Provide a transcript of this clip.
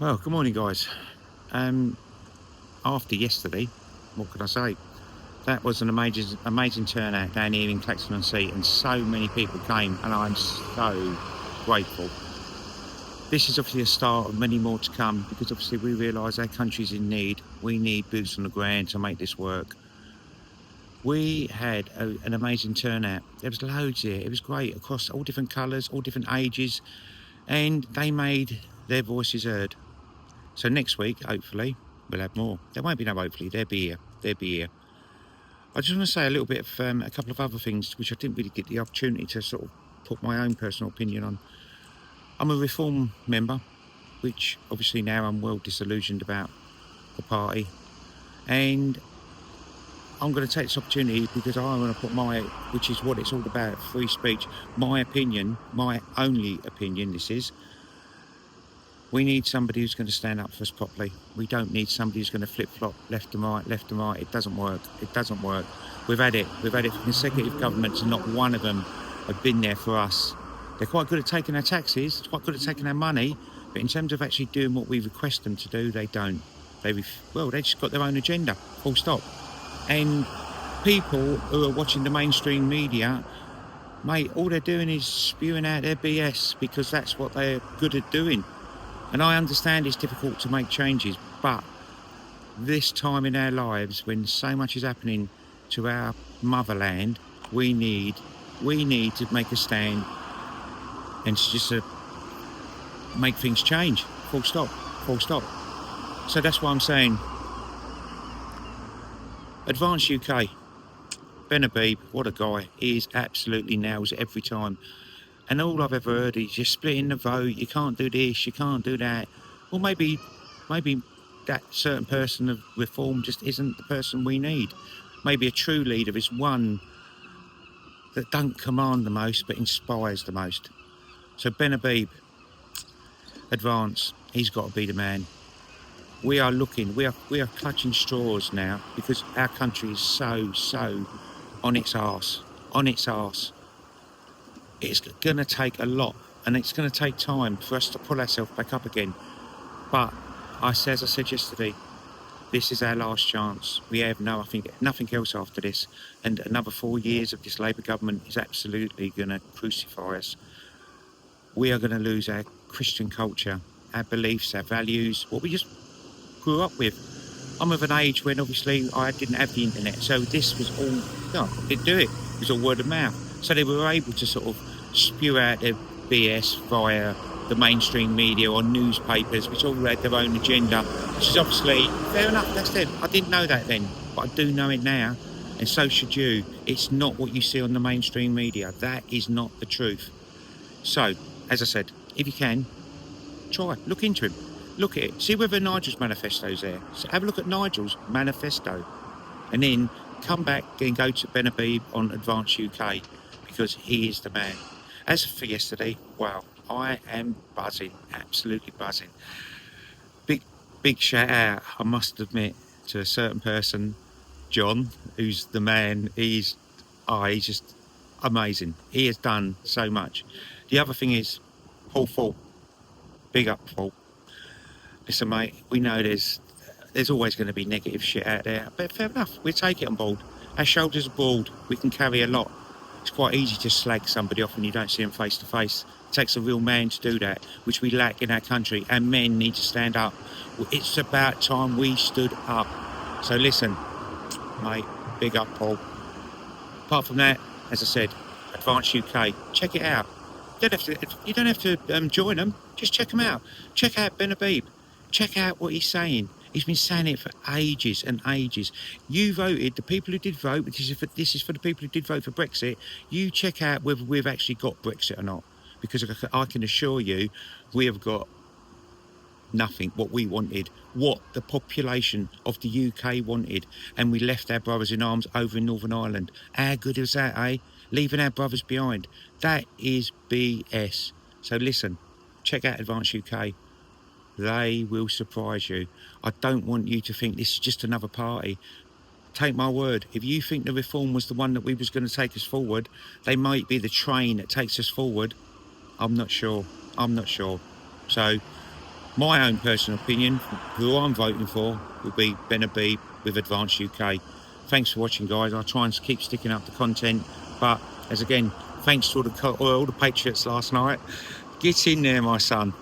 Well, good morning, guys. Um, After yesterday, what could I say? That was an amazing turnout down here in Clacton on Sea, and so many people came, and I'm so grateful. This is obviously a start of many more to come, because obviously we realise our country's in need. We need boots on the ground to make this work. We had an amazing turnout. There was loads here. It was great across all different colours, all different ages, and they made their voices heard. So next week, hopefully, we'll have more. There won't be no hopefully. They'll be here. They'll be here. I just want to say a little bit of a couple of other things which I didn't really get the opportunity to sort of put my own personal opinion on. I'm a Reform member, which obviously now I'm well disillusioned about the party. And I'm going to take this opportunity because I want to put which is what it's all about, free speech, my opinion, my only opinion this is. We need somebody who's going to stand up for us properly. We don't need somebody who's going to flip-flop left and right, left and right. It doesn't work. It doesn't work. We've had it. We've had it for consecutive governments, and not one of them have been there for us. They're quite good at taking our taxes, quite good at taking our money, but in terms of actually doing what we request them to do, they don't. They just got their own agenda, full stop. And people who are watching the mainstream media, mate, all they're doing is spewing out their BS because that's what they're good at doing. And I understand it's difficult to make changes, but this time in our lives, when so much is happening to our motherland, we need to make a stand and just make things change. Full stop. Full stop. So that's why I'm saying, Advance UK, Ben Habib, what a guy. He is absolutely nails it every time. And all I've ever heard is you're splitting the vote, you can't do this, you can't do that. Well, maybe that certain person of Reform just isn't the person we need. Maybe a true leader is one that don't command the most, but inspires the most. So Ben Habib, Advance, he's got to be the man. We are clutching straws now because our country is so on its arse. It's going to take a lot, and it's going to take time for us to pull ourselves back up again. But as I said yesterday, this is our last chance. We have nothing else after this, and another 4 years of this Labour government is absolutely going to crucify us. We are going to lose our Christian culture, our beliefs, our values, what we just grew up with. I'm of an age when obviously I didn't have the internet, so this was all, I didn't do it. It was all word of mouth. So they were able to sort of spew out their BS via the mainstream media or newspapers, which all had their own agenda, which is obviously fair enough. That's them. I didn't know that then, but I do know it now, and so should you. It's not what you see on the mainstream media. That is not the truth. So, as I said, if you can, look into him. Look at it. See whether Nigel's manifesto's there. So have a look at Nigel's manifesto. And then come back and go to Ben Habib on Advance UK, because he is the man. As for yesterday, wow, I am buzzing, absolutely buzzing. Big shout out, I must admit, to a certain person, John, who's the man. He's just amazing. He has done so much. The other thing is, Paul, big up, Paul. Listen, mate, we know there's always going to be negative shit out there, but fair enough, we take it on board. Our shoulders are broad, we can carry a lot. It's quite easy to slag somebody off when you don't see them face to face. It takes a real man to do that, which we lack in our country, and men need to stand up. Well, it's about time we stood up. So listen, mate, big up, Paul. Apart from that, as I said, Advance UK, check it out. You don't have to join them, just check them out. Check out Ben Habib. Check out what he's saying. He's been saying it for ages and ages. You voted, the people who did vote, this is for the people who did vote for Brexit. You check out whether we've actually got Brexit or not. Because I can assure you, we have got nothing, what we wanted, what the population of the UK wanted. And we left our brothers in arms over in Northern Ireland. How good is that, eh? Leaving our brothers behind. That is BS. So listen, check out Advance UK. They will surprise you. I don't want you to think this is just another party. Take my word, if you think the Reform was the one that was going to take us forward, they might be the train that takes us forward. I'm not sure. So My own personal opinion, who I'm voting for, will be Ben Habib with Advance UK. Thanks for watching, guys. I'll try and keep sticking up the content, but as again, thanks to all the Patriots last night. Get in there, my son.